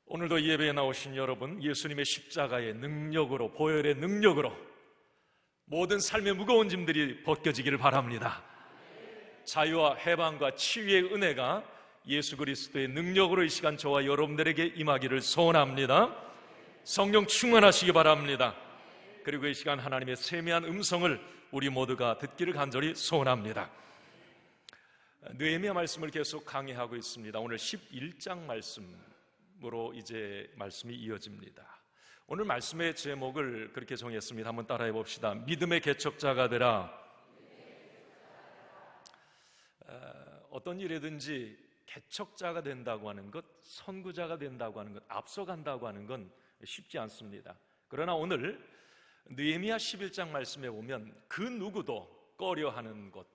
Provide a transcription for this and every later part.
오늘도 예배에 나오신 여러분, 예수님의 십자가의 능력으로, 보혈의 능력으로 모든 삶의 무거운 짐들이 벗겨지기를 바랍니다. 자유와 해방과 치유의 은혜가 예수 그리스도의 능력으로 이 시간 저와 여러분들에게 임하기를 소원합니다. 성령 충만하시기 바랍니다. 그리고 이 시간 하나님의 세미한 음성을 우리 모두가 듣기를 간절히 소원합니다. 느헤미야 말씀을 계속 강의하고 있습니다. 오늘 11장 말씀으로 이제 말씀이 이어집니다. 오늘 말씀의 제목을 그렇게 정했습니다. 한번 따라해 봅시다. 믿음의 개척자가 되라. 어떤 일이든지 개척자가 된다고 하는 것, 선구자가 된다고 하는 것, 앞서간다고 하는 건 쉽지 않습니다. 그러나 오늘 느헤미야 11장 말씀에 보면 그 누구도 꺼려하는 것,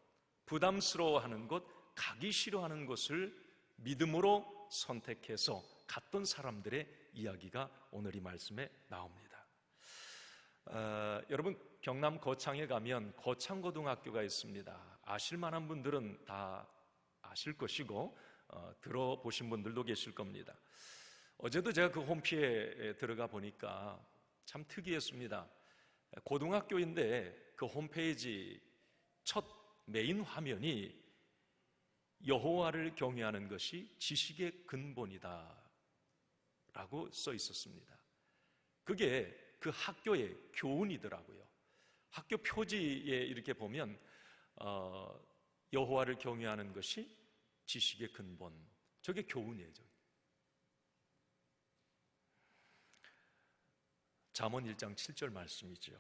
부담스러워하는 것, 가기 싫어하는 것을 믿음으로 선택해서 갔던 사람들의 이야기가 오늘 이 말씀에 나옵니다. 여러분, 경남 거창에 가면 거창고등학교가 있습니다. 아실 만한 분들은 다 아실 것이고 들어보신 분들도 계실 겁니다. 어제도 제가 그 홈피에 들어가 보니까 참 특이했습니다. 고등학교인데 그 홈페이지 첫 메인 화면이 여호와를 경외하는 것이 지식의 근본이다 라고 써 있었습니다. 그게 그 학교의 교훈이더라고요. 학교 표지에 이렇게 보면 여호와를 경외하는 것이 지식의 근본, 저게 교훈이에요. 잠언 1장 7절 말씀이죠.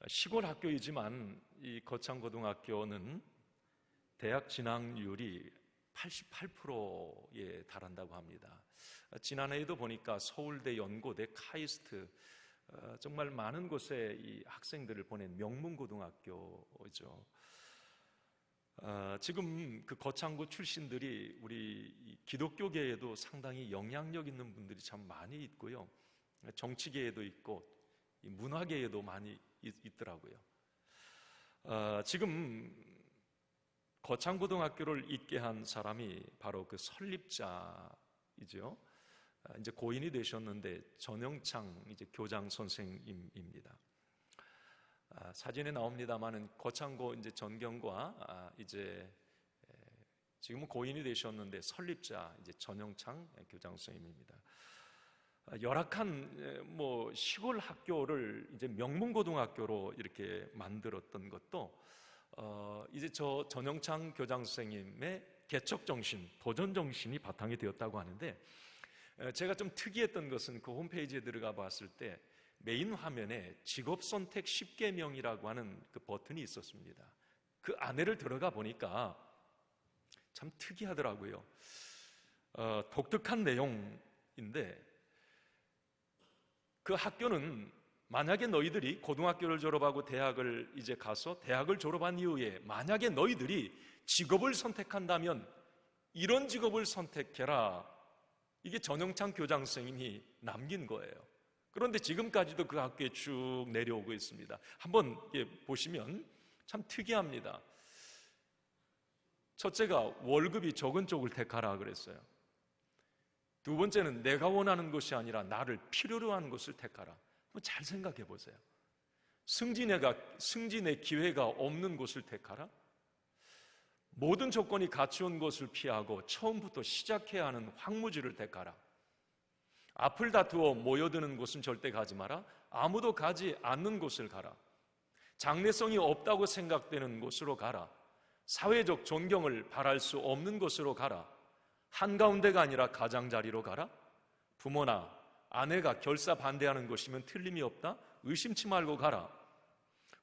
시골 학교이지만 이 거창고등학교는 대학 진학률이 88%에 달한다고 합니다. 지난해에도 보니까 서울대, 연고대, 카이스트 정말 많은 곳에 이 학생들을 보낸 명문고등학교죠. 지금 그 거창고 출신들이 우리 기독교계에도 상당히 영향력 있는 분들이 참 많이 있고요. 정치계에도 있고 문화계에도 많이 있더라고요. 지금 거창고등학교를 있게 한 사람이 바로 그 설립자이죠. 이제 고인이 되셨는데 전영창 이제 교장 선생님입니다. 사진에 나옵니다만은 거창고 이제 전경과 이제 지금은 고인이 되셨는데 설립자 이제 전영창 교장 선생님입니다. 열악한 시골 학교를 이제 명문고등학교로 이렇게 만들었던 것도 이제 저 전영창 교장 선생님의 개척 정신, 도전 정신이 바탕이 되었다고 하는데, 제가 좀 특이했던 것은 그 홈페이지에 들어가 봤을 때 메인 화면에 직업 선택 10개명이라고 하는 그 버튼이 있었습니다. 그 안에를 들어가 보니까 참 특이하더라고요. 독특한 내용인데, 그 학교는 만약에 너희들이 고등학교를 졸업하고 대학을 이제 가서 대학을 졸업한 이후에 만약에 너희들이 직업을 선택한다면 이런 직업을 선택해라. 이게 전영창 교장 선생님이 남긴 거예요. 그런데 지금까지도 그 학교에 쭉 내려오고 있습니다. 한번 보시면 참 특이합니다. 첫째가 월급이 적은 쪽을 택하라 그랬어요. 두 번째는 내가 원하는 것이 아니라 나를 필요로 하는 것을 택하라. 잘 생각해 보세요. 승진의 기회가 없는 곳을 택하라. 모든 조건이 갖추온 것을 피하고 처음부터 시작해야 하는 황무지를 택하라. 앞을 다투어 모여드는 곳은 절대 가지 마라. 아무도 가지 않는 곳을 가라. 장래성이 없다고 생각되는 곳으로 가라. 사회적 존경을 바랄 수 없는 곳으로 가라. 한가운데가 아니라 가장자리로 가라. 부모나 아내가 결사 반대하는 것이면 틀림이 없다. 의심치 말고 가라.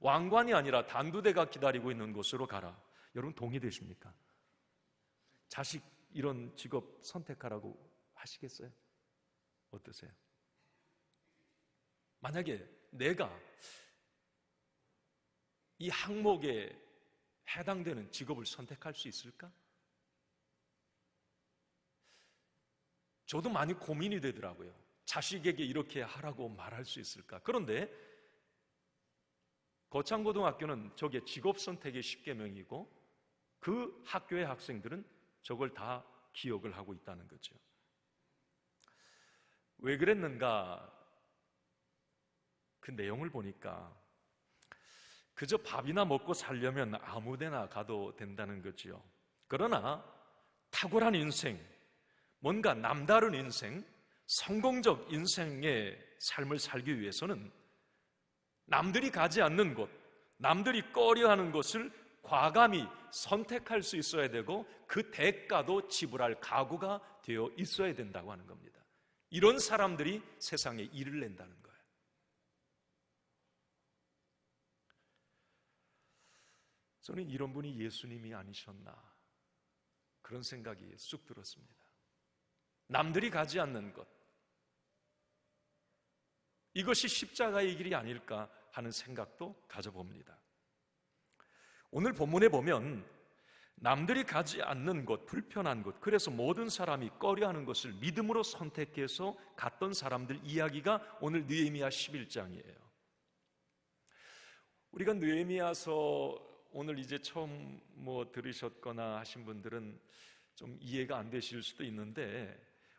왕관이 아니라 단두대가 기다리고 있는 곳으로 가라. 여러분 동의되십니까? 자식 이런 직업 선택하라고 하시겠어요? 어떠세요? 만약에 내가 이 항목에 해당되는 직업을 선택할 수 있을까? 저도 많이 고민이 되더라고요. 자식에게 이렇게 하라고 말할 수 있을까? 그런데 거창고등학교는 저게 직업 선택의 10개명이고 그 학교의 학생들은 저걸 다 기억을 하고 있다는 거죠. 왜 그랬는가? 그 내용을 보니까 그저 밥이나 먹고 살려면 아무 데나 가도 된다는 거지요. 그러나 탁월한 인생, 뭔가 남다른 인생, 성공적 인생의 삶을 살기 위해서는 남들이 가지 않는 곳, 남들이 꺼려하는 곳을 과감히 선택할 수 있어야 되고 그 대가도 지불할 각오가 되어 있어야 된다고 하는 겁니다. 이런 사람들이 세상에 일을 낸다는 거예요. 저는 이런 분이 예수님이 아니셨나 그런 생각이 쑥 들었습니다. 남들이 가지 않는 것, 이것이 십자가의 길이 아닐까 하는 생각도 가져봅니다. 오늘 본문에 보면 남들이 가지 않는 곳, 불편한 곳, 그래서 모든 사람이 꺼려하는 것을 믿음으로 선택해서 갔던 사람들 이야기가 오늘 느헤미야 11장이에요. 우리가 느헤미야서 오늘 이제 처음 들으셨거나 하신 분들은 좀 이해가 안 되실 수도 있는데,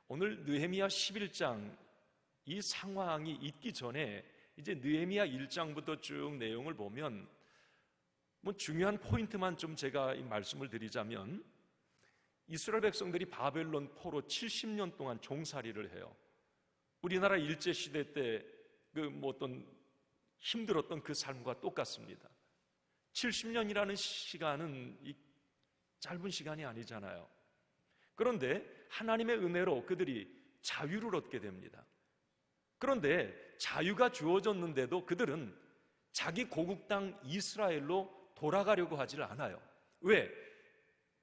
오늘 느헤미야 11장 이 상황이 있기 전에 이제 느헤미야 1장부터 쭉 내용을 보면 중요한 포인트만 좀 제가 이 말씀을 드리자면, 이스라엘 백성들이 바벨론 포로 70년 동안 종살이를 해요. 우리나라 일제시대 때 어떤 힘들었던 그 삶과 똑같습니다. 70년이라는 시간은 짧은 시간이 아니잖아요. 그런데 하나님의 은혜로 그들이 자유를 얻게 됩니다. 그런데 자유가 주어졌는데도 그들은 자기 고국 땅 이스라엘로 돌아가려고 하질 않아요. 왜?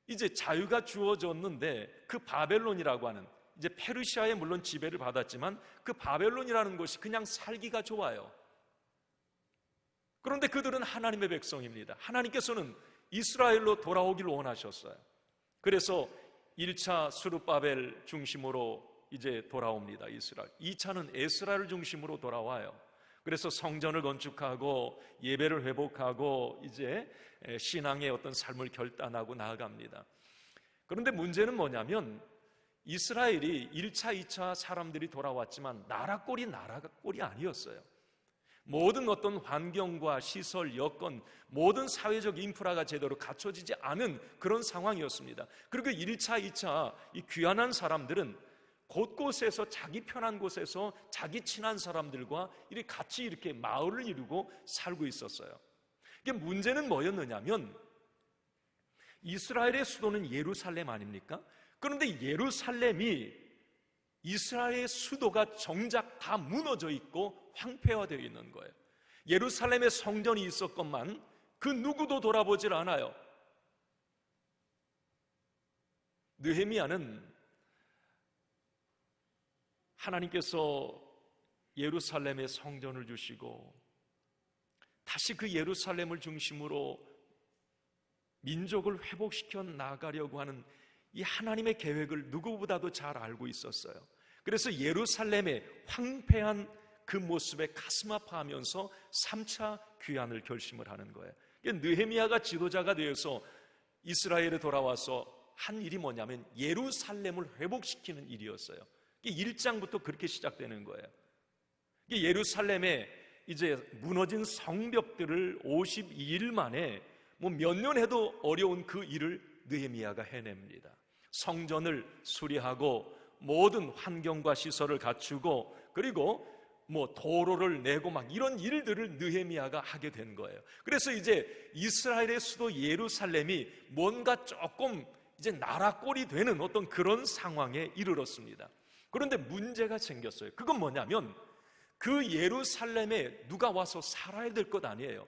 이제 자유가 주어졌는데 그 바벨론이라고 하는, 이제 페르시아에 물론 지배를 받았지만 그 바벨론이라는 곳이 그냥 살기가 좋아요. 그런데 그들은 하나님의 백성입니다. 하나님께서는 이스라엘로 돌아오길 원하셨어요. 그래서 1차 스룹바벨 중심으로 이제 돌아옵니다. 이스라엘. 2차는 에스라를 중심으로 돌아와요. 그래서 성전을 건축하고 예배를 회복하고 이제 신앙의 어떤 삶을 결단하고 나아갑니다. 그런데 문제는 뭐냐면, 이스라엘이 1차, 2차 사람들이 돌아왔지만 나라 꼴이 아니었어요. 모든 어떤 환경과 시설, 여건, 모든 사회적 인프라가 제대로 갖춰지지 않은 그런 상황이었습니다. 그리고 1차, 2차 이 귀환한 사람들은 곳곳에서 자기 편한 곳에서 자기 친한 사람들과 이렇게 같이 이렇게 마을을 이루고 살고 있었어요. 이게 문제는 뭐였느냐면, 이스라엘의 수도는 예루살렘 아닙니까? 그런데 예루살렘이 이스라엘의 수도가 정작 다 무너져 있고 황폐화되어 있는 거예요. 예루살렘에 성전이 있었건만 그 누구도 돌아보질 않아요. 느헤미야는 하나님께서 예루살렘에 성전을 주시고 다시 그 예루살렘을 중심으로 민족을 회복시켜 나가려고 하는 이 하나님의 계획을 누구보다도 잘 알고 있었어요. 그래서 예루살렘의 황폐한 그 모습에 가슴 아파하면서 3차 귀환을 결심을 하는 거예요. 느헤미야가 지도자가 되어서 이스라엘에 돌아와서 한 일이 뭐냐면 예루살렘을 회복시키는 일이었어요. 1장부터 그렇게 시작되는 거예요. 예루살렘에 이제 무너진 성벽들을 52일 만에 몇 년 해도 어려운 그 일을 느헤미야가 해냅니다. 성전을 수리하고 모든 환경과 시설을 갖추고 그리고 도로를 내고 이런 일들을 느헤미야가 하게 된 거예요. 그래서 이제 이스라엘의 수도 예루살렘이 뭔가 조금 이제 나라 꼴이 되는 어떤 그런 상황에 이르렀습니다. 그런데 문제가 생겼어요. 그건 뭐냐면 그 예루살렘에 누가 와서 살아야 될 것 아니에요.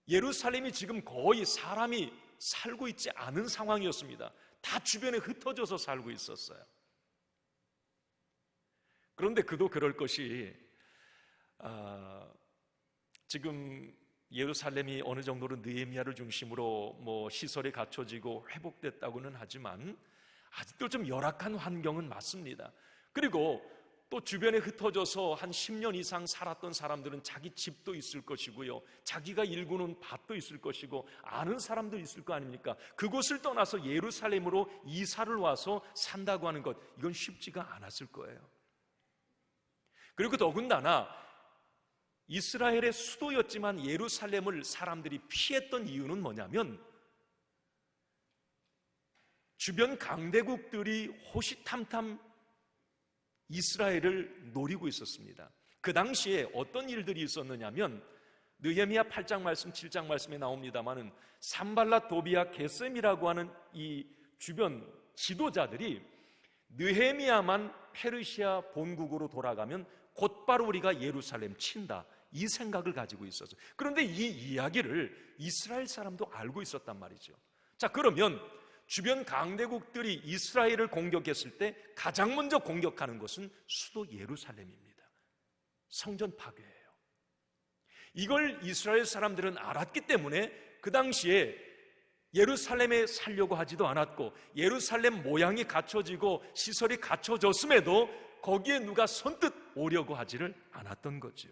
예루살렘이 지금 거의 사람이 살고 있지 않은 상황이었습니다. 다 주변에 흩어져서 살고 있었어요. 그런데 그도 그럴 것이 지금 예루살렘이 어느 정도로 느헤미야를 중심으로 시설이 갖춰지고 회복됐다고는 하지만 아직도 좀 열악한 환경은 맞습니다. 그리고 또 주변에 흩어져서 한 10년 이상 살았던 사람들은 자기 집도 있을 것이고요, 자기가 일구는 밭도 있을 것이고 아는 사람도 있을 거 아닙니까? 그곳을 떠나서 예루살렘으로 이사를 와서 산다고 하는 것, 이건 쉽지가 않았을 거예요. 그리고 더군다나 이스라엘의 수도였지만 예루살렘을 사람들이 피했던 이유는 뭐냐면, 주변 강대국들이 호시탐탐 이스라엘을 노리고 있었습니다. 그 당시에 어떤 일들이 있었느냐면, 느헤미야 8장 말씀, 7장 말씀에 나옵니다마는 산발랏, 도비야, 게셈이라고 하는 이 주변 지도자들이 느헤미야만 페르시아 본국으로 돌아가면 곧바로 우리가 예루살렘 친다, 이 생각을 가지고 있었어요. 그런데 이 이야기를 이스라엘 사람도 알고 있었단 말이죠. 자, 그러면 주변 강대국들이 이스라엘을 공격했을 때 가장 먼저 공격하는 것은 수도 예루살렘입니다. 성전 파괴예요. 이걸 이스라엘 사람들은 알았기 때문에 그 당시에 예루살렘에 살려고 하지도 않았고, 예루살렘 모양이 갖춰지고 시설이 갖춰졌음에도 거기에 누가 선뜻 오려고 하지를 않았던 거죠.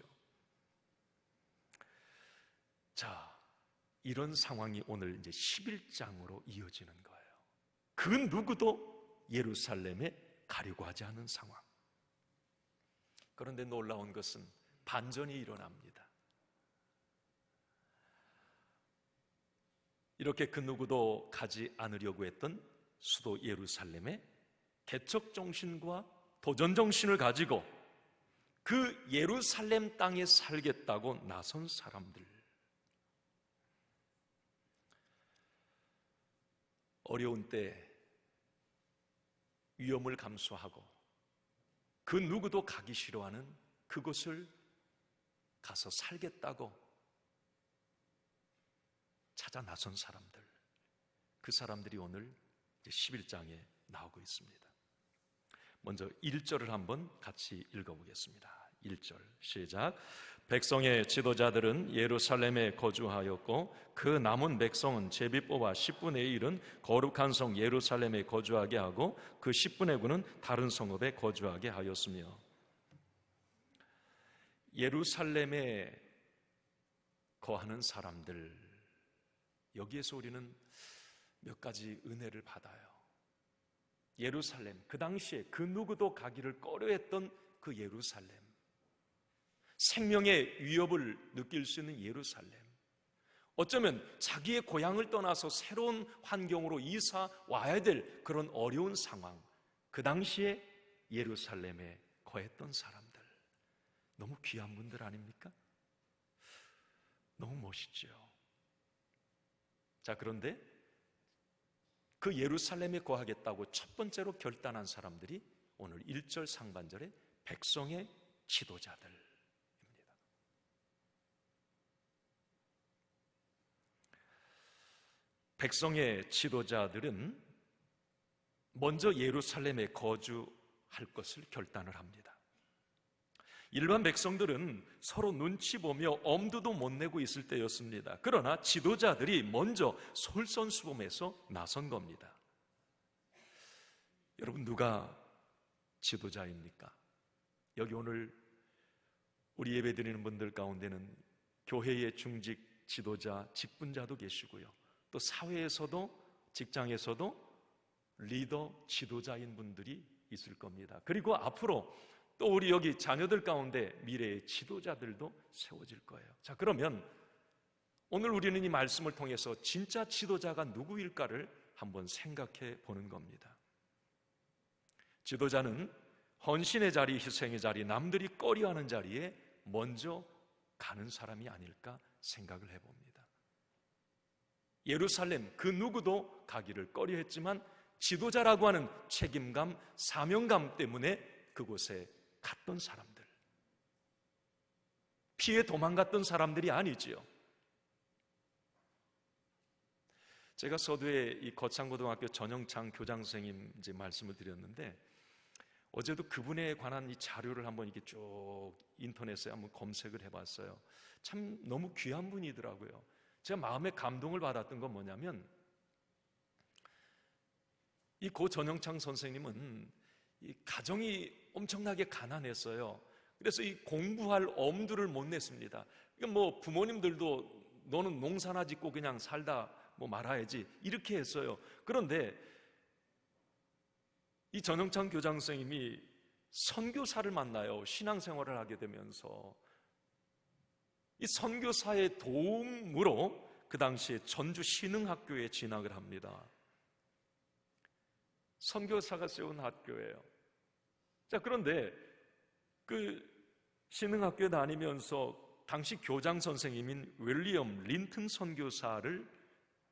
자, 이런 상황이 오늘 이제 11장으로 이어지는 거예요. 그 누구도 예루살렘에 가려고 하지 않은 상황. 그런데 놀라운 것은 반전이 일어납니다. 이렇게 그 누구도 가지 않으려고 했던 수도 예루살렘에 개척 정신과 도전 정신을 가지고 그 예루살렘 땅에 살겠다고 나선 사람들, 어려운 때 위험을 감수하고 그 누구도 가기 싫어하는 그곳을 가서 살겠다고 찾아 나선 사람들, 그 사람들이 오늘 11장에 나오고 있습니다. 먼저 1절을 한번 같이 읽어보겠습니다. 1절 시작. 백성의 지도자들은 예루살렘에 거주하였고 그 남은 백성은 제비 뽑아 10분의 1은 거룩한 성 예루살렘에 거주하게 하고 그 10분의 9는 다른 성읍에 거주하게 하였으며, 예루살렘에 거하는 사람들, 여기에서 우리는 몇 가지 은혜를 받아요. 예루살렘, 그 당시에 그 누구도 가기를 꺼려했던 그 예루살렘, 생명의 위협을 느낄 수 있는 예루살렘, 어쩌면 자기의 고향을 떠나서 새로운 환경으로 이사 와야 될 그런 어려운 상황, 그 당시에 예루살렘에 거했던 사람들, 너무 귀한 분들 아닙니까? 너무 멋있죠. 자, 그런데 그 예루살렘에 거하겠다고 첫 번째로 결단한 사람들이 오늘 1절 상반절에 백성의 지도자들, 백성의 지도자들은 먼저 예루살렘에 거주할 것을 결단을 합니다. 일반 백성들은 서로 눈치 보며 엄두도 못 내고 있을 때였습니다. 그러나 지도자들이 먼저 솔선수범해서 나선 겁니다. 여러분, 누가 지도자입니까? 여기 오늘 우리 예배드리는 분들 가운데는 교회의 중직 지도자, 직분자도 계시고요, 또 사회에서도, 직장에서도 리더, 지도자인 분들이 있을 겁니다. 그리고 앞으로 또 우리 여기 자녀들 가운데 미래의 지도자들도 세워질 거예요. 자, 그러면 오늘 우리는 이 말씀을 통해서 진짜 지도자가 누구일까를 한번 생각해 보는 겁니다. 지도자는 헌신의 자리, 희생의 자리, 남들이 꺼려하는 자리에 먼저 가는 사람이 아닐까 생각을 해봅니다. 예루살렘, 그 누구도 가기를 꺼려했지만 지도자라고 하는 책임감, 사명감 때문에 그곳에 갔던 사람들, 피해 도망갔던 사람들이 아니지요. 제가 서두에 이 거창고등학교 전영창 교장 선생님 이제 말씀을 드렸는데, 어제도 그분에 관한 이 자료를 한번 이렇게 쭉 인터넷에 한번 검색을 해봤어요. 참 너무 귀한 분이더라고요. 제가 마음에 감동을 받았던 건 뭐냐면, 이 고 전영창 선생님은 이 가정이 엄청나게 가난했어요. 그래서 이 공부할 엄두를 못 냈습니다. 뭐 부모님들도 너는 농사나 짓고 그냥 살다 뭐 말아야지 이렇게 했어요. 그런데 이 전영창 교장 선생님이 선교사를 만나요. 신앙생활을 하게 되면서 이 선교사의 도움으로 그 당시에 전주 신흥학교에 진학을 합니다. 선교사가 세운 학교예요. 자, 그런데 그 신흥학교에 다니면서 당시 교장 선생님인 윌리엄 린튼 선교사를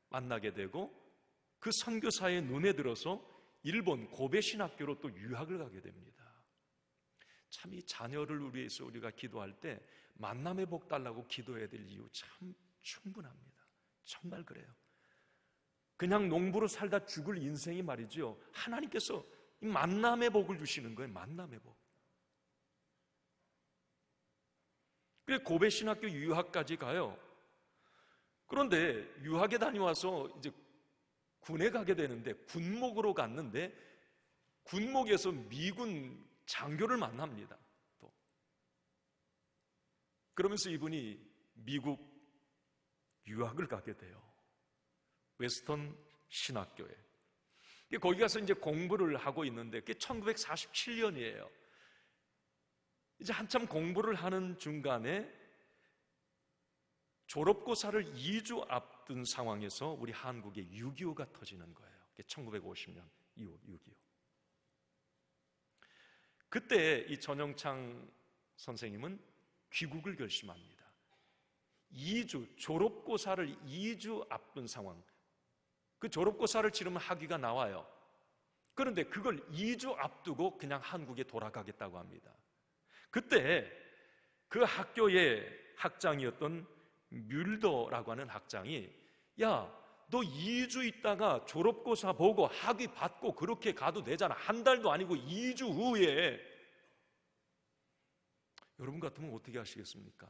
만나게 되고 그 선교사의 눈에 들어서 일본 고베 신학교로 또 유학을 가게 됩니다. 참 이 자녀를 위해서 우리가 기도할 때 만남의 복 달라고 기도해야 될 이유 참 충분합니다. 정말 그래요. 그냥 농부로 살다 죽을 인생이 말이죠, 하나님께서 이 만남의 복을 주시는 거예요. 만남의 복. 그래서 고베 신학교 유학까지 가요. 그런데 유학에 다녀와서 이제 군에 가게 되는데 군목으로 갔는데 군목에서 미군 장교를 만납니다. 또 그러면서 이분이 미국 유학을 가게 돼요. 웨스턴 신학교에. 거기 가서 이제 공부를 하고 있는데 그게 1947년이에요. 이제 한참 공부를 하는 중간에 졸업고사를 2주 앞둔 상황에서 우리 한국에 6.25가 터지는 거예요. 1950년 6.25. 그때 이 전영창 선생님은 귀국을 결심합니다. 2주, 졸업고사를 2주 앞둔 상황. 그 졸업고사를 치르면 학위가 나와요. 그런데 그걸 2주 앞두고 그냥 한국에 돌아가겠다고 합니다. 그때 그 학교의 학장이었던 뮬더라고 하는 학장이, 야, 너 2주 있다가 졸업고사 보고 학위 받고 그렇게 가도 되잖아. 한 달도 아니고 2주 후에. 여러분 같으면 어떻게 하시겠습니까?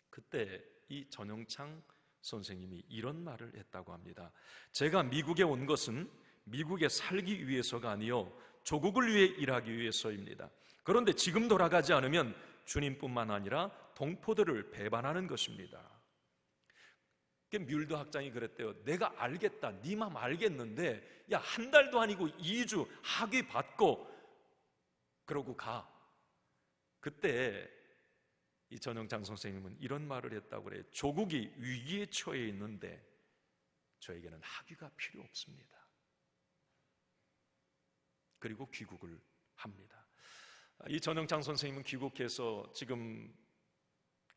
그때 이 전영창 선생님이 이런 말을 했다고 합니다. 제가 미국에 온 것은 미국에 살기 위해서가 아니요 조국을 위해 일하기 위해서입니다. 그런데 지금 돌아가지 않으면 주님뿐만 아니라 동포들을 배반하는 것입니다. 뮬더 학장이 그랬대요. 내가 알겠다, 네 맘 알겠는데 야, 한 달도 아니고 2주 학위 받고 그러고 가. 그때 이 전영창 선생님은 이런 말을 했다고 그래요. 조국이 위기에 처해 있는데 저에게는 학위가 필요 없습니다. 그리고 귀국을 합니다. 이 전영창 선생님은 귀국해서 지금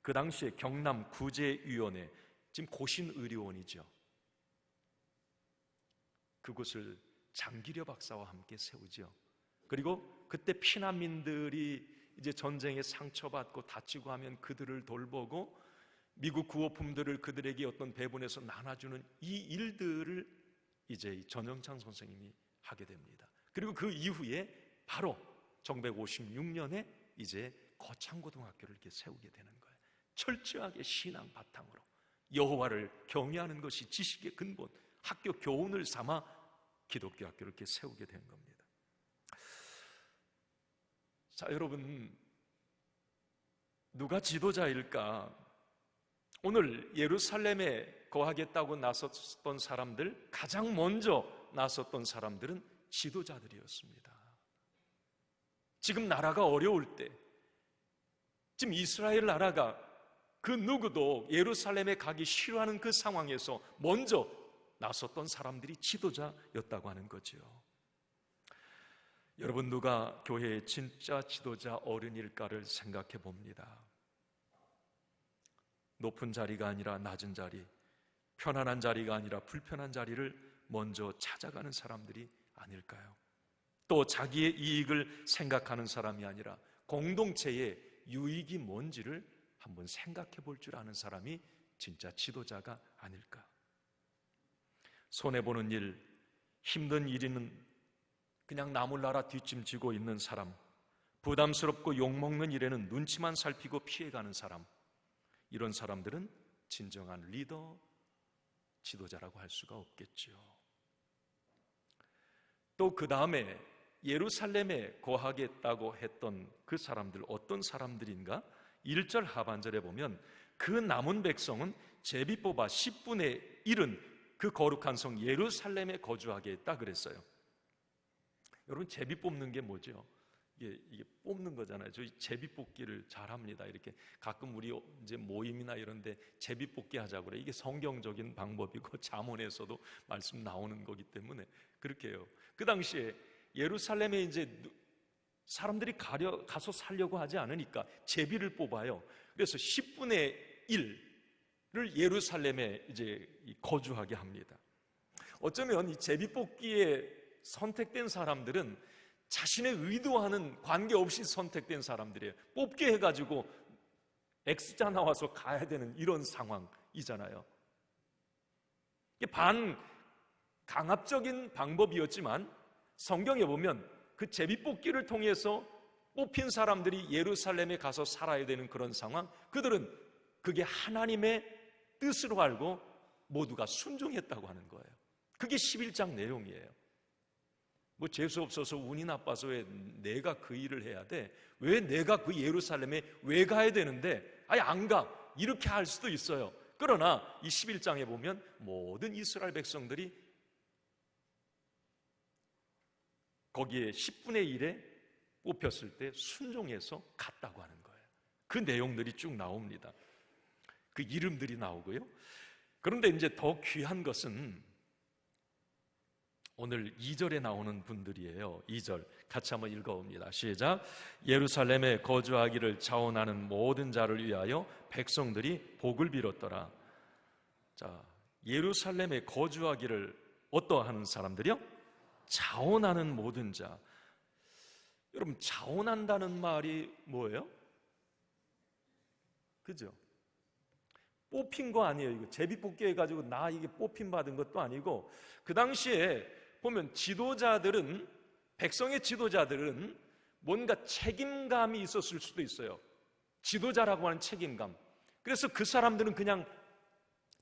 그 당시에 경남 구제위원회, 지금 고신의료원이죠. 그곳을 장기려 박사와 함께 세우죠. 그리고 그때 피난민들이 이제 전쟁에 상처받고 다치고 하면 그들을 돌보고 미국 구호품들을 그들에게 어떤 배분해서 나눠주는 이 일들을 이제 전영창 선생님이 하게 됩니다. 그리고 그 이후에 바로 1956년에 이제 거창고등학교를 이렇게 세우게 되는 거예요. 철저하게 신앙 바탕으로 여호와를 경외하는 것이 지식의 근본, 학교 교훈을 삼아 기독교 학교를 이렇게 세우게 된 겁니다. 자, 여러분, 누가 지도자일까? 오늘 예루살렘에 거하겠다고 나섰던 사람들, 가장 먼저 나섰던 사람들은 지도자들이었습니다. 지금 나라가 어려울 때, 지금 이스라엘 나라가 그 누구도 예루살렘에 가기 싫어하는 그 상황에서 먼저 나섰던 사람들이 지도자였다고 하는 거죠. 여러분, 누가 교회의 진짜 지도자 어른일까를 생각해 봅니다. 높은 자리가 아니라 낮은 자리, 편안한 자리가 아니라 불편한 자리를 먼저 찾아가는 사람들이 아닐까요? 또 자기의 이익을 생각하는 사람이 아니라 공동체의 유익이 뭔지를 한번 생각해 볼 줄 아는 사람이 진짜 지도자가 아닐까? 손해보는 일, 힘든 일이는 그냥 나몰라라 뒷짐지고 있는 사람, 부담스럽고 욕먹는 일에는 눈치만 살피고 피해가는 사람, 이런 사람들은 진정한 리더, 지도자라고 할 수가 없겠죠. 또 그 다음에 예루살렘에 거하겠다고 했던 그 사람들 어떤 사람들인가? 1절 하반절에 보면 그 남은 백성은 제비 뽑아 10분의 1은 그 거룩한 성 예루살렘에 거주하게 했다 그랬어요. 여러분, 제비 뽑는 게 뭐죠? 이게 뽑는 거잖아요. 저희 제비 뽑기를 잘합니다. 이렇게 가끔 우리 이제 모임이나 이런데 제비 뽑기 하자고 그래. 이게 성경적인 방법이고 잠언에서도 말씀 나오는 거기 때문에 그렇게 해요. 그 당시에 예루살렘에 이제 사람들이 가서 살려고 하지 않으니까 제비를 뽑아요. 그래서 10분의 1을 예루살렘에 이제 거주하게 합니다. 어쩌면 이 제비 뽑기에 선택된 사람들은 자신의 의도와는 관계없이 선택된 사람들이에요. 뽑게 해가지고 X자 나와서 가야 되는 이런 상황이잖아요. 이게 반강압적인 방법이었지만 성경에 보면 그 제비뽑기를 통해서 뽑힌 사람들이 예루살렘에 가서 살아야 되는 그런 상황, 그들은 그게 하나님의 뜻으로 알고 모두가 순종했다고 하는 거예요. 그게 11장 내용이에요. 뭐 재수없어서 운이 나빠서 왜 내가 그 일을 해야 돼? 왜 내가 그 예루살렘에 왜 가야 되는데? 아니 안 가. 이렇게 할 수도 있어요. 그러나 이 11장에 보면 모든 이스라엘 백성들이 거기에 10분의 1에 뽑혔을 때 순종해서 갔다고 하는 거예요. 그 내용들이 쭉 나옵니다. 그 이름들이 나오고요. 그런데 이제 더 귀한 것은 오늘 2절에 나오는 분들이에요. 2절 같이 한번 읽어봅니다. 시작. 예루살렘에 거주하기를 자원하는 모든 자를 위하여 백성들이 복을 빌었더라. 자, 예루살렘에 거주하기를 어떠한 사람들이요? 자원하는 모든 자. 여러분, 자원한다는 말이 뭐예요? 그죠? 뽑힌 거 아니에요. 이거 제비 뽑기 해가지고 나 이게 뽑힌 받은 것도 아니고, 그 당시에 보면 지도자들은, 백성의 지도자들은 뭔가 책임감이 있었을 수도 있어요. 지도자라고 하는 책임감. 그래서 그 사람들은 그냥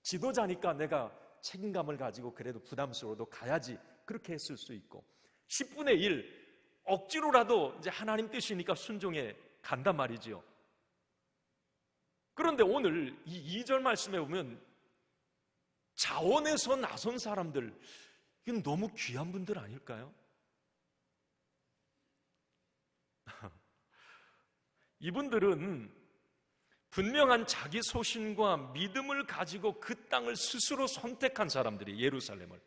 지도자니까 내가 책임감을 가지고 그래도 부담스러워도 가야지, 그렇게 했을 수 있고, 10분의 1 억지로라도 이제 하나님 뜻이니까 순종해 간단 말이지요. 그런데 오늘 이 2절 말씀에 보면 자원에서 나선 사람들, 이건 너무 귀한 분들 아닐까요? 이분들은 분명한 자기 소신과 믿음을 가지고 그 땅을 스스로 선택한 사람들이, 예루살렘을.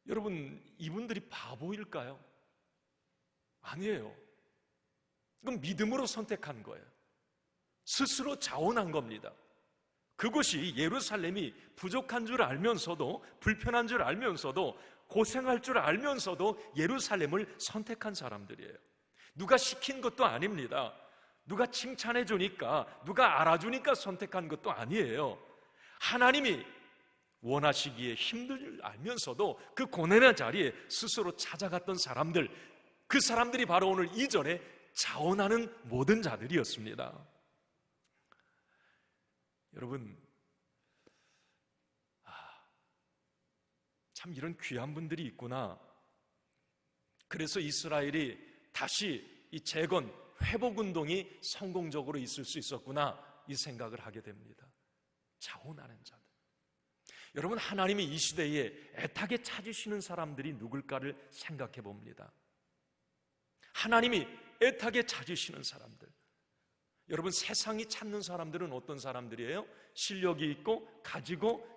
여러분, 이분들이 바보일까요? 아니에요. 이건 믿음으로 선택한 거예요. 스스로 자원한 겁니다. 그것이 예루살렘이 부족한 줄 알면서도, 불편한 줄 알면서도, 고생할 줄 알면서도 예루살렘을 선택한 사람들이에요. 누가 시킨 것도 아닙니다. 누가 칭찬해 주니까, 누가 알아주니까 선택한 것도 아니에요. 하나님이 원하시기에 힘든 줄 알면서도 그 고난의 자리에 스스로 찾아갔던 사람들, 그 사람들이 바로 오늘 2절에 자원하는 모든 자들이었습니다. 여러분, 참 이런 귀한 분들이 있구나. 그래서 이스라엘이 다시 이 재건, 회복운동이 성공적으로 있을 수 있었구나, 이 생각을 하게 됩니다. 자원하는 자들. 여러분, 하나님이 이 시대에 애타게 찾으시는 사람들이 누굴까를 생각해 봅니다. 하나님이 애타게 찾으시는 사람들. 여러분, 세상이 찾는 사람들은 어떤 사람들이에요? 실력이 있고 가지고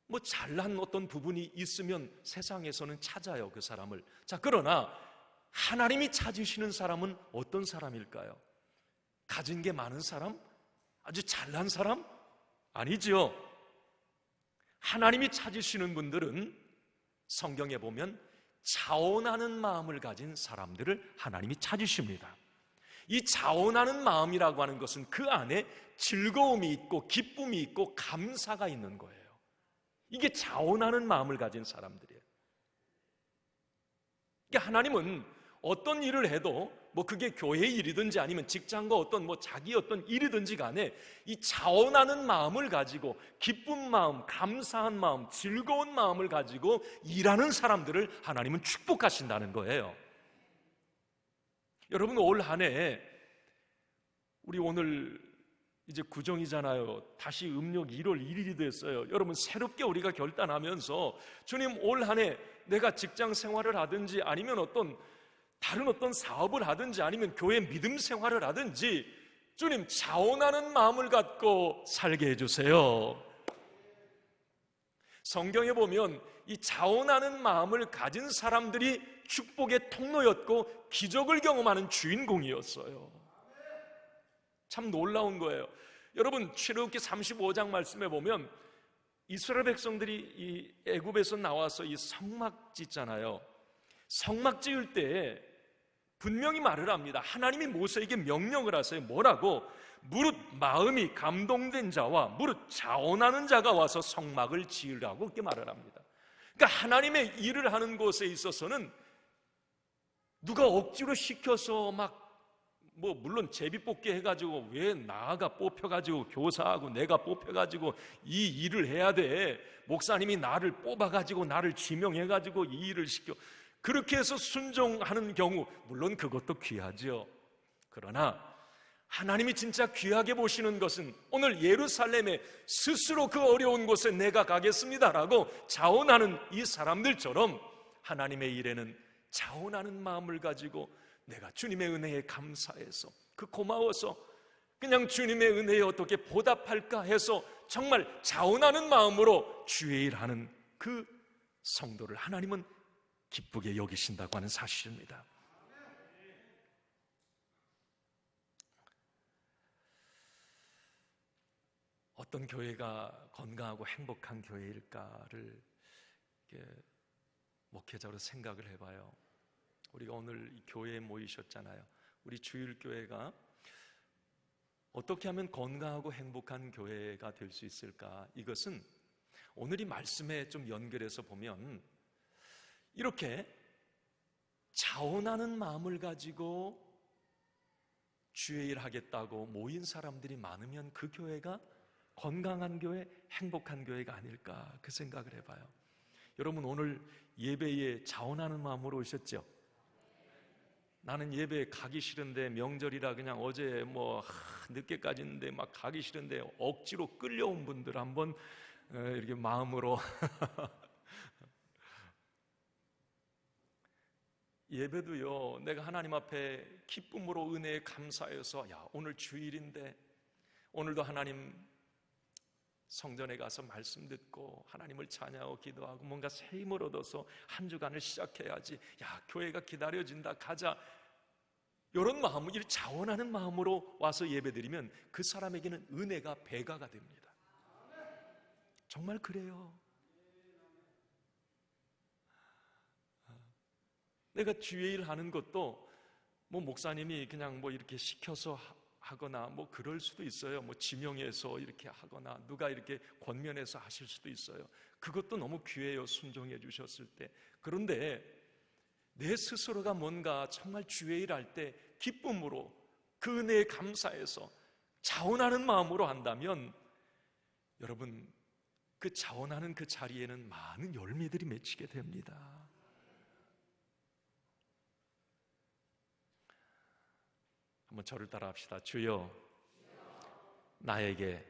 뭐 잘난 어떤 부분이 있으면 세상에서는 찾아요, 그 사람을. 자, 그러나 하나님이 찾으시는 사람은 어떤 사람일까요? 가진 게 많은 사람? 아주 잘난 사람? 아니죠. 하나님이 찾으시는 분들은 성경에 보면 자원하는 마음을 가진 사람들을 하나님이 찾으십니다. 이 자원하는 마음이라고 하는 것은 그 안에 즐거움이 있고 기쁨이 있고 감사가 있는 거예요. 이게 자원하는 마음을 가진 사람들이에요. 그러니까 하나님은 어떤 일을 해도 뭐 그게 교회 일이든지 아니면 직장과 어떤 뭐 자기 어떤 일이든지 간에 이 자원하는 마음을 가지고 기쁜 마음, 감사한 마음, 즐거운 마음을 가지고 일하는 사람들을 하나님은 축복하신다는 거예요. 여러분, 올 한 해 우리 오늘 이제 구정이잖아요. 다시 음력 1월 1일이 됐어요. 여러분, 새롭게 우리가 결단하면서 주님, 올 한 해 내가 직장 생활을 하든지 아니면 다른 어떤 사업을 하든지 아니면 교회 믿음 생활을 하든지 주님, 자원하는 마음을 갖고 살게 해주세요. 성경에 보면 이 자원하는 마음을 가진 사람들이 축복의 통로였고 기적을 경험하는 주인공이었어요. 참 놀라운 거예요. 여러분, 출애굽기 35장 말씀에 보면 이스라엘 백성들이 이 애굽에서 나와서 이 성막 짓잖아요. 성막 지을 때 분명히 말을 합니다. 하나님이 모세에게 명령을 하세요. 뭐라고? 무릇 마음이 감동된 자와 무릇 자원하는 자가 와서 성막을 지으라고 이렇게 말을 합니다. 그러니까 하나님의 일을 하는 곳에 있어서는 누가 억지로 시켜서 물론 제비뽑기 해가지고 왜 나가 뽑혀가지고 교사하고 내가 뽑혀가지고 이 일을 해야 돼, 목사님이 나를 뽑아가지고 나를 지명해가지고 이 일을 시켜, 그렇게 해서 순종하는 경우 물론 그것도 귀하죠. 그러나 하나님이 진짜 귀하게 보시는 것은 오늘 예루살렘에 스스로 그 어려운 곳에 내가 가겠습니다라고 자원하는 이 사람들처럼 하나님의 일에는 자원하는 마음을 가지고 내가 주님의 은혜에 감사해서 그 고마워서 그냥 주님의 은혜에 어떻게 보답할까 해서 정말 자원하는 마음으로 주의 일하는 그 성도를 하나님은 기쁘게 여기신다고 하는 사실입니다. 어떤 교회가 건강하고 행복한 교회일까를 목회자로 생각을 해봐요. 우리가 오늘 이 교회에 모이셨잖아요. 우리 주일교회가 어떻게 하면 건강하고 행복한 교회가 될 수 있을까? 이것은 오늘 이 말씀에 좀 연결해서 보면 이렇게 자원하는 마음을 가지고 주의 일 하겠다고 모인 사람들이 많으면 그 교회가 건강한 교회, 행복한 교회가 아닐까, 그 생각을 해봐요. 여러분, 오늘 예배에 자원하는 마음으로 오셨죠? 나는 예배에 가기 싫은데 명절이라 그냥 어제 늦게까지 있는데 막 가기 싫은데 억지로 끌려온 분들 한번 이렇게 마음으로 예배도요, 내가 하나님 앞에 기쁨으로 은혜에 감사해서 오늘 주일인데 오늘도 하나님 성전에 가서 말씀 듣고 하나님을 찬양하고 기도하고 뭔가 새 힘을 얻어서 한 주간을 시작해야지, 교회가 기다려진다, 가자, 이런 마음, 이렇게 자원하는 마음으로 와서 예배드리면 그 사람에게는 은혜가 배가가 됩니다. 정말 그래요. 내가 주의 일 하는 것도 목사님이 그냥 이렇게 시켜서 하거나 그럴 수도 있어요. 지명해서 이렇게 하거나 누가 이렇게 권면해서 하실 수도 있어요. 그것도 너무 귀해요, 순종해 주셨을 때. 그런데 내 스스로가 뭔가 정말 주의 일 할 때 기쁨으로 그 은혜에 감사해서 자원하는 마음으로 한다면 여러분, 그 자원하는 그 자리에는 많은 열매들이 맺히게 됩니다. 한번 저를 따라 합시다. 주여, 나에게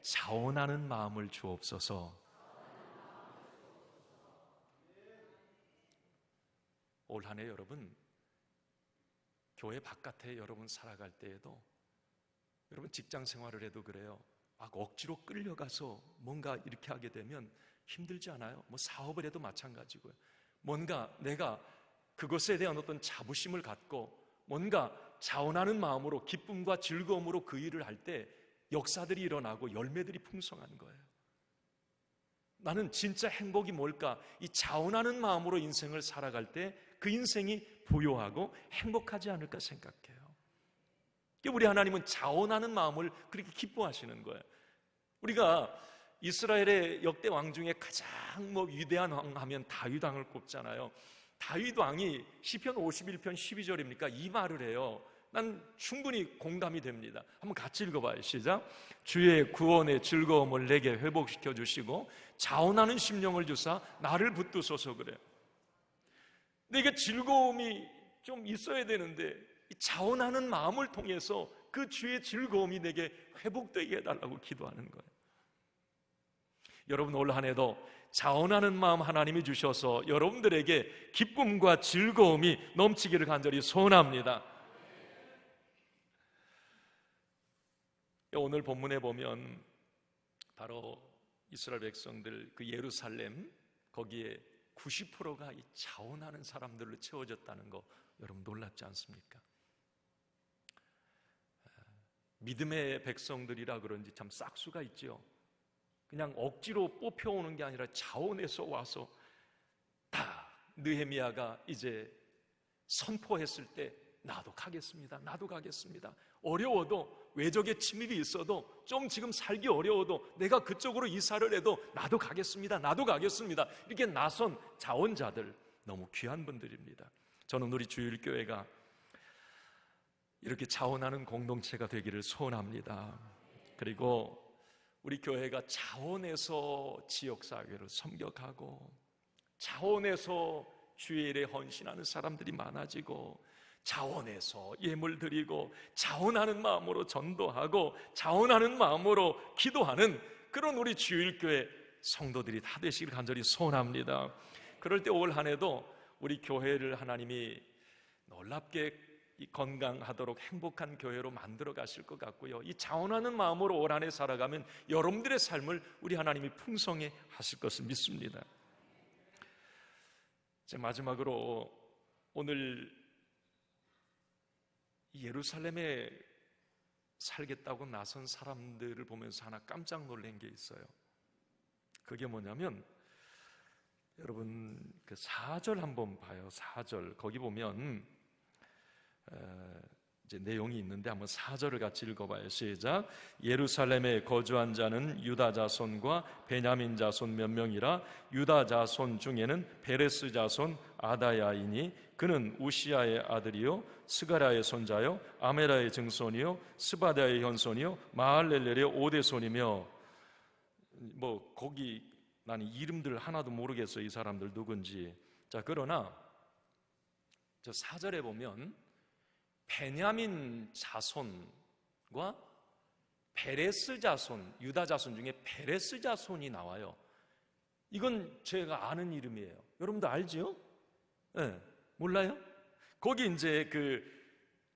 자원하는 마음을 주옵소서. 올 한 해 여러분, 교회 바깥에 여러분 살아갈 때에도, 여러분 직장 생활을 해도 그래요. 억지로 끌려가서 뭔가 이렇게 하게 되면 힘들지 않아요? 사업을 해도 마찬가지고요. 뭔가 내가 그것에 대한 어떤 자부심을 갖고 뭔가 자원하는 마음으로 기쁨과 즐거움으로 그 일을 할 때 역사들이 일어나고 열매들이 풍성한 거예요. 나는 진짜 행복이 뭘까? 이 자원하는 마음으로 인생을 살아갈 때 그 인생이 부요하고 행복하지 않을까 생각해요. 우리 하나님은 자원하는 마음을 그렇게 기뻐하시는 거예요. 우리가 이스라엘의 역대 왕 중에 가장 위대한 왕 하면 다윗 왕을 꼽잖아요. 다윗 왕이 시편 51편 12절입니까? 이 말을 해요. 난 충분히 공감이 됩니다. 한번 같이 읽어봐요. 시작. 주의 구원의 즐거움을 내게 회복시켜 주시고 자원하는 심령을 주사 나를 붙드소서. 그래요. 근데 이게 즐거움이 좀 있어야 되는데 이 자원하는 마음을 통해서 그 주의 즐거움이 내게 회복되게 해달라고 기도하는 거예요. 여러분 올 한 해도 자원하는 마음 하나님이 주셔서 여러분들에게 기쁨과 즐거움이 넘치기를 간절히 소원합니다. 오늘 본문에 보면 바로 이스라엘 백성들 그 예루살렘 거기에 90%가 이 자원하는 사람들로 채워졌다는 거 여러분 놀랍지 않습니까? 믿음의 백성들이라 그런지 참 싹수가 있죠. 그냥 억지로 뽑혀오는 게 아니라 자원해서 와서 다 느헤미야가 이제 선포했을 때 나도 가겠습니다. 나도 가겠습니다. 어려워도 외적의 침입이 있어도 좀 지금 살기 어려워도 내가 그쪽으로 이사를 해도 나도 가겠습니다. 나도 가겠습니다. 이렇게 나선 자원자들 너무 귀한 분들입니다. 저는 우리 주일교회가 이렇게 자원하는 공동체가 되기를 소원합니다. 그리고 우리 교회가 자원해서 지역사회를 섬겨가고 자원해서 주의 일에 헌신하는 사람들이 많아지고 자원해서 예물 드리고 자원하는 마음으로 전도하고 자원하는 마음으로 기도하는 그런 우리 주일교회 성도들이 다 되시길 간절히 소원합니다. 그럴 때 올 한 해도 우리 교회를 하나님이 놀랍게 건강하도록 행복한 교회로 만들어 가실 것 같고요. 이 자원하는 마음으로 올 한 해 살아가면 여러분들의 삶을 우리 하나님이 풍성해 하실 것을 믿습니다. 마지막으로 오늘 예루살렘에 살겠다고 나선 사람들을 보면서 하나 깜짝 놀란 게 있어요. 그게 뭐냐면 여러분 그 4절 한번 봐요. 4절 거기 보면 이제 내용이 있는데 한번 4절을 같이 읽어봐요. 시작. 예루살렘에 거주한 자는 유다 자손과 베냐민 자손 몇 명이라 유다 자손 중에는 베레스 자손 아다야이니 그는 우시아의 아들이요 스가랴의 손자요 아메라의 증손이요 스바다의 현손이요 마할렐렐의 오대손이며 뭐 거기 나는 이름들 하나도 모르겠어요. 이 사람들 누군지. 자, 그러나 저 4절에 보면 베냐민 자손과 베레스 자손, 유다 자손 중에 베레스 자손이 나와요. 이건 제가 아는 이름이에요. 여러분도 알죠? 네, 몰라요? 거기 이제 그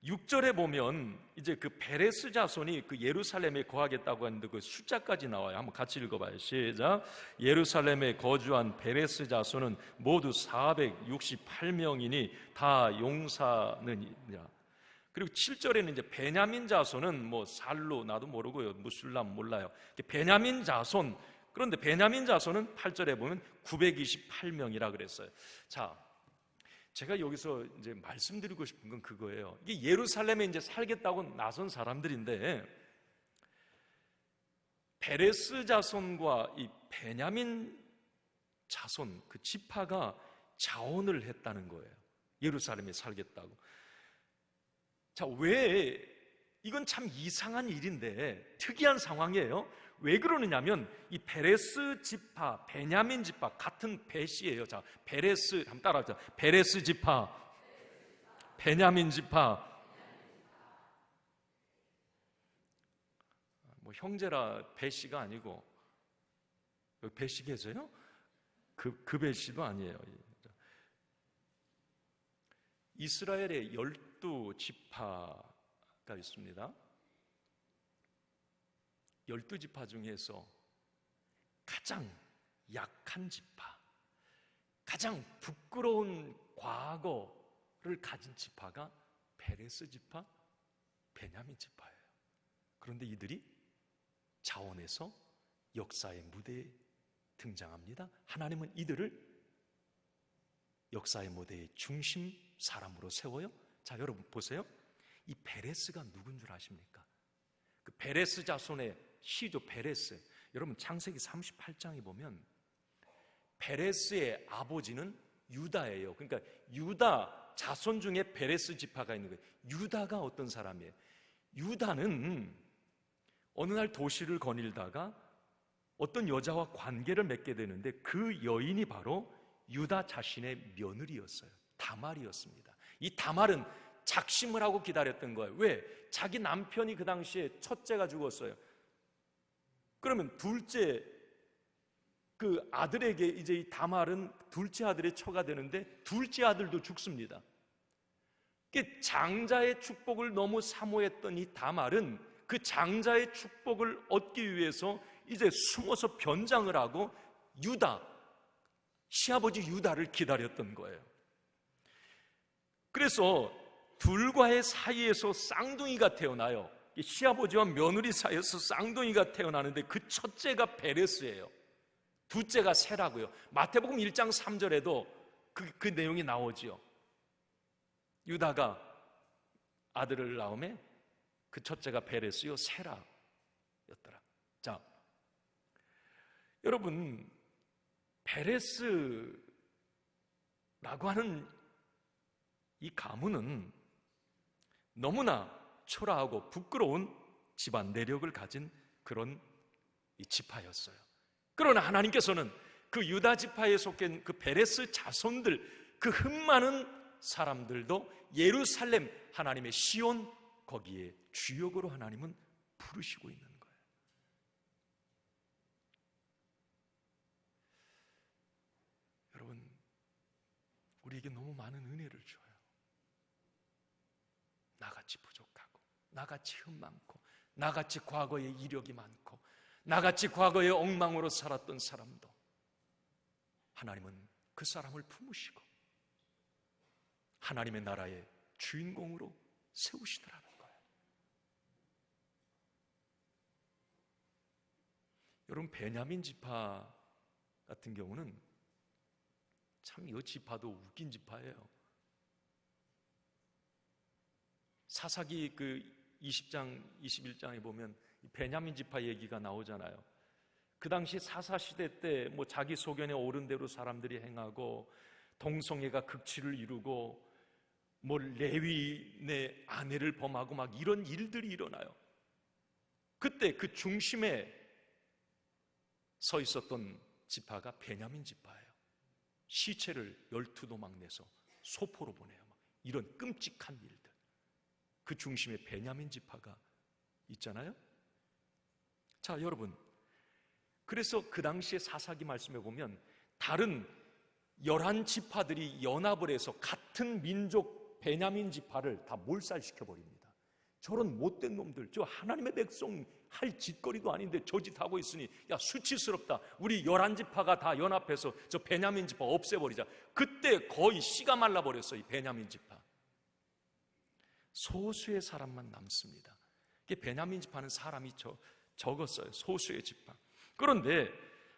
6절에 보면 이제 그 베레스 자손이 그 예루살렘에 거하겠다고 하는데 그 숫자까지 나와요. 한번 같이 읽어봐요. 시작. 예루살렘에 거주한 베레스 자손은 모두 468명이니 다 용사느니라. 그리고 7절에는 이제 베냐민 자손은 뭐 살루 나도 모르고요. 무술람 몰라요. 베냐민 자손. 그런데 베냐민 자손은 8절에 보면 928명이라 그랬어요. 자, 제가 여기서 이제 말씀드리고 싶은 건 그거예요. 이게 예루살렘에 이제 살겠다고 나선 사람들인데 베레스 자손과 이 베냐민 자손 그 지파가 자원을 했다는 거예요. 예루살렘에 살겠다고. 자, 왜 이건 참 이상한 일인데 특이한 상황이에요. 왜 그러느냐면 이 베레스 지파, 베냐민 지파 같은 벳이에요. 자, 베레스 한번 따라하자. 베레스 지파, 베냐민 지파. 뭐 형제라 벳이가 아니고 여기 벳이 계세요? 그 벳이도 아니에요. 이스라엘에 12지파가 있습니다. 12지파 중에서 가장 약한 지파, 가장 부끄러운 과거를 가진 지파가 베레스 지파, 베냐민 지파예요. 그런데 이들이 자원해서 역사의 무대에 등장합니다. 하나님은 이들을 역사의 무대의 중심 사람으로 세워요. 자, 여러분 보세요. 이 베레스가 누군 줄 아십니까? 그 베레스 자손의 시조 베레스. 여러분 창세기 38장에 보면 베레스의 아버지는 유다예요. 그러니까 유다 자손 중에 베레스 지파가 있는 거예요. 유다가 어떤 사람이에요? 유다는 어느 날 도시를 거닐다가 어떤 여자와 관계를 맺게 되는데 그 여인이 바로 유다 자신의 며느리였어요. 다말이었습니다. 이 다말은 작심을 하고 기다렸던 거예요. 왜? 자기 남편이 그 당시에 첫째가 죽었어요. 그러면 둘째 그 아들에게 이제 이 다말은 둘째 아들의 처가 되는데 둘째 아들도 죽습니다. 장자의 축복을 너무 사모했던 이 다말은 그 장자의 축복을 얻기 위해서 이제 숨어서 변장을 하고 시아버지 유다를 기다렸던 거예요. 그래서 둘과의 사이에서 쌍둥이가 태어나요. 시아버지와 며느리 사이에서 쌍둥이가 태어나는데 그 첫째가 베레스예요. 둘째가 세라고요. 마태복음 1장 3절에도 그 내용이 나오지요. 유다가 아들을 낳음에 그 첫째가 베레스요 세라였더라. 자, 여러분, 베레스라고 하는 이 가문은 너무나 초라하고 부끄러운 집안 내력을 가진 그런 이 지파였어요. 그러나 하나님께서는 그 유다 지파에 속한 그 베레스 자손들, 그 흠많은 사람들도 예루살렘, 하나님의 시온, 거기에 주역으로 하나님은 부르시고 있는 거예요. 여러분, 우리에게 너무 많은 은혜를 줘요. 나같이 부족하고, 나같이 흠 많고, 나같이 과거에 이력이 많고, 나같이 과거에 엉망으로 살았던 사람도 하나님은 그 사람을 품으시고 하나님의 나라의 주인공으로 세우시더라는 거예요. 여러분, 베냐민 지파 같은 경우는 참 이 지파도 웃긴 지파예요. 사사기 그 20장, 21장에 보면 베냐민 지파 얘기가 나오잖아요. 그 당시 사사 시대 때 뭐 자기 소견에 옳은 대로 사람들이 행하고 동성애가 극치를 이루고 뭐 레위의 아내를 범하고 막 이런 일들이 일어나요. 그때 그 중심에 서 있었던 지파가 베냐민 지파예요. 시체를 12도막 내서 소포로 보내요. 막 이런 끔찍한 일들. 그 중심에 베냐민 지파가 있잖아요. 자, 여러분, 그래서 그 당시에 사사기 말씀에 보면 다른 11지파들이 연합을 해서 같은 민족 베냐민 지파를 다 몰살시켜버립니다. 저런 못된 놈들, 저 하나님의 백성 할 짓거리도 아닌데 저 짓 하고 있으니 야, 수치스럽다. 우리 11지파가 다 연합해서 저 베냐민 지파 없애버리자. 그때 거의 씨가 말라버렸어요, 이 베냐민 지파. 소수의 사람만 남습니다. 베냐민 지파는 사람이 적었어요. 소수의 지파. 그런데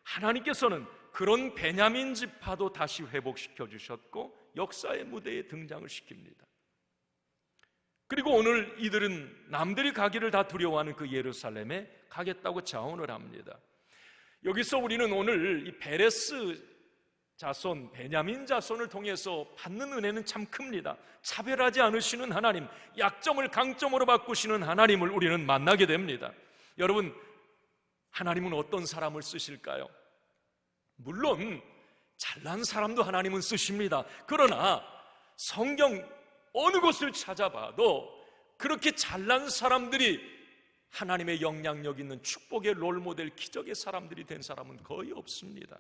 하나님께서는 그런 베냐민 지파도 다시 회복시켜 주셨고 역사의 무대에 등장을 시킵니다. 그리고 오늘 이들은 남들이 가기를 다 두려워하는 그 예루살렘에 가겠다고 자원을 합니다. 여기서 우리는 오늘 이 베레스 자손, 베냐민 자손을 통해서 받는 은혜는 참 큽니다. 차별하지 않으시는 하나님, 약점을 강점으로 바꾸시는 하나님을 우리는 만나게 됩니다. 여러분, 하나님은 어떤 사람을 쓰실까요? 물론 잘난 사람도 하나님은 쓰십니다. 그러나 성경 어느 곳을 찾아봐도 그렇게 잘난 사람들이 하나님의 영향력 있는 축복의 롤모델, 기적의 사람들이 된 사람은 거의 없습니다.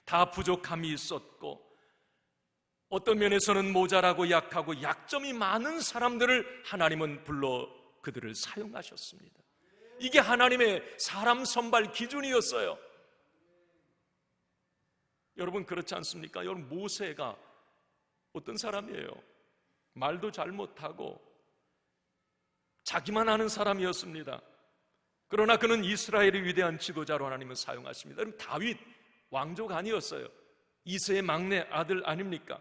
다 부족함이 있었고 어떤 면에서는 모자라고 약하고 약점이 많은 사람들을 하나님은 불러 그들을 사용하셨습니다. 이게 하나님의 사람 선발 기준이었어요. 여러분, 그렇지 않습니까? 여러분, 모세가 어떤 사람이에요? 말도 잘 못하고 자기만 아는 사람이었습니다. 그러나 그는 이스라엘의 위대한 지도자로 하나님은 사용하십니다. 여러분, 다윗 왕족 아니었어요. 이새의 막내 아들 아닙니까?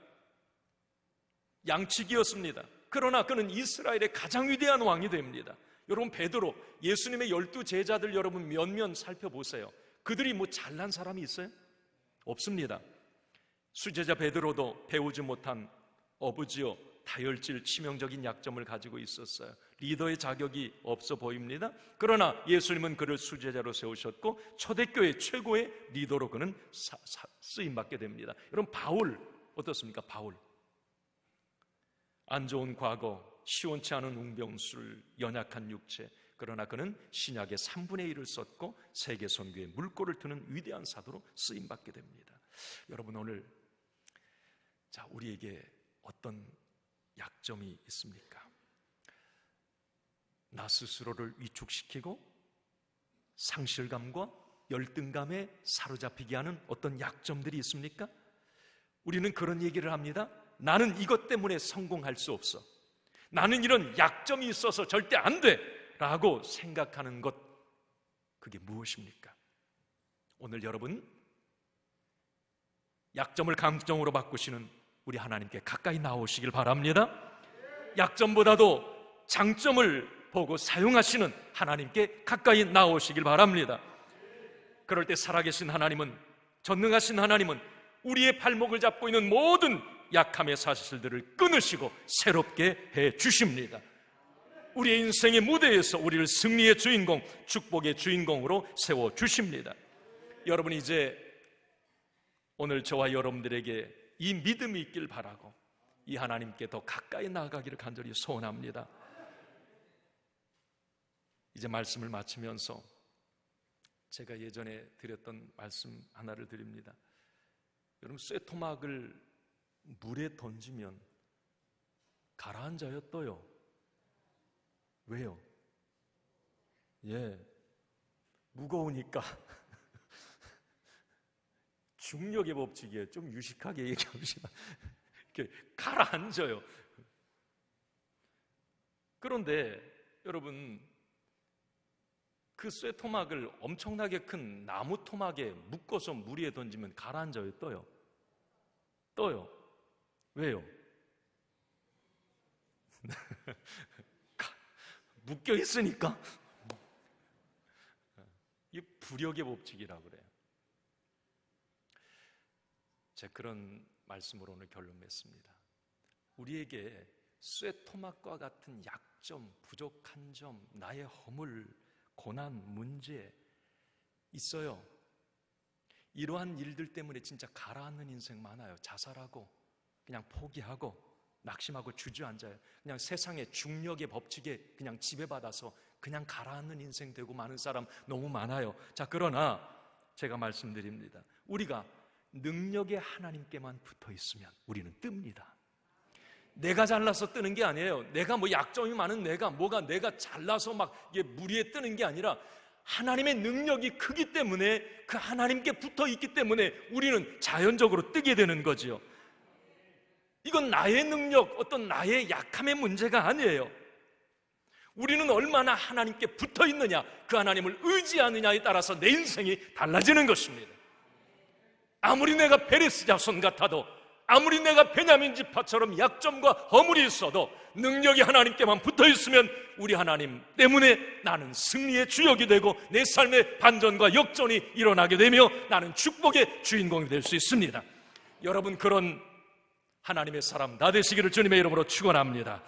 양치기였습니다. 그러나 그는 이스라엘의 가장 위대한 왕이 됩니다. 여러분, 베드로, 예수님의 12 제자들 여러분 몇몇 살펴보세요. 그들이 뭐 잘난 사람이 있어요? 없습니다. 수제자 베드로도 배우지 못한 어부지요 다혈질 치명적인 약점을 가지고 있었어요. 리더의 자격이 없어 보입니다. 그러나 예수님은 그를 수제자로 세우셨고 초대교회 최고의 리더로 그는 쓰임받게 됩니다. 여러분, 바울 어떻습니까? 바울 안 좋은 과거, 시원치 않은 웅병술, 연약한 육체, 그러나 그는 신약의 3분의 1을 썼고 세계 선교에 물꼬를 트는 위대한 사도로 쓰임받게 됩니다. 여러분, 오늘 우리에게 어떤 약점이 있습니까? 나 스스로를 위축시키고 상실감과 열등감에 사로잡히게 하는 어떤 약점들이 있습니까? 우리는 그런 얘기를 합니다. 나는 이것 때문에 성공할 수 없어. 나는 이런 약점이 있어서 절대 안 돼 라고 생각하는 것, 그게 무엇입니까? 오늘 여러분, 약점을 강점으로 바꾸시는 우리 하나님께 가까이 나오시길 바랍니다. 약점보다도 장점을 보고 사용하시는 하나님께 가까이 나오시길 바랍니다. 그럴 때 살아계신 하나님은, 전능하신 하나님은 우리의 발목을 잡고 있는 모든 약함의 사실들을 끊으시고 새롭게 해 주십니다. 우리의 인생의 무대에서 우리를 승리의 주인공, 축복의 주인공으로 세워 주십니다. 여러분, 이제 오늘 저와 여러분들에게 이 믿음이 있길 바라고 이 하나님께 더 가까이 나아가기를 간절히 소원합니다. 이제 말씀을 마치면서 제가 예전에 드렸던 말씀 하나를 드립니다. 여러분, 쇠토막을 물에 던지면 가라앉아요, 떠요? 왜요? 무거우니까. 중력의 법칙이에요. 좀 유식하게 얘기하시면 가라앉아요. 그런데 여러분, 그 쇠토막을 엄청나게 큰 나무 토막에 묶어서 물 위에 던지면 가라앉아요, 떠요? 떠요. 왜요? 묶여 있으니까. 이게 부력의 법칙이라고 그래요. 제가 그런 말씀으로 오늘 결론 맺습니다. 우리에게 쇠토막과 같은 약점, 부족한 점, 나의 허물, 고난, 문제 있어요. 이러한 일들 때문에 진짜 가라앉는 인생 많아요. 자살하고 그냥 포기하고 낙심하고 주저앉아요. 그냥 세상의 중력의 법칙에 그냥 지배받아서 그냥 가라앉는 인생 되고 많은 사람 너무 많아요. 자, 그러나 제가 말씀드립니다. 우리가 능력의 하나님께만 붙어 있으면 우리는 뜹니다. 내가 잘나서 뜨는 게 아니에요. 내가 약점이 많은 내가 잘나서 막 이게 물 위에 뜨는 게 아니라 하나님의 능력이 크기 때문에, 그 하나님께 붙어 있기 때문에 우리는 자연적으로 뜨게 되는 거지요. 이건 나의 능력, 어떤 나의 약함의 문제가 아니에요. 우리는 얼마나 하나님께 붙어 있느냐, 그 하나님을 의지하느냐에 따라서 내 인생이 달라지는 것입니다. 아무리 내가 베레스 자손 같아도, 아무리 내가 베냐민 지파처럼 약점과 허물이 있어도 능력이 하나님께만 붙어 있으면 우리 하나님 때문에 나는 승리의 주역이 되고 내 삶의 반전과 역전이 일어나게 되며 나는 축복의 주인공이 될 수 있습니다. 여러분, 그런 하나님의 사람 다 되시기를 주님의 이름으로 축원합니다.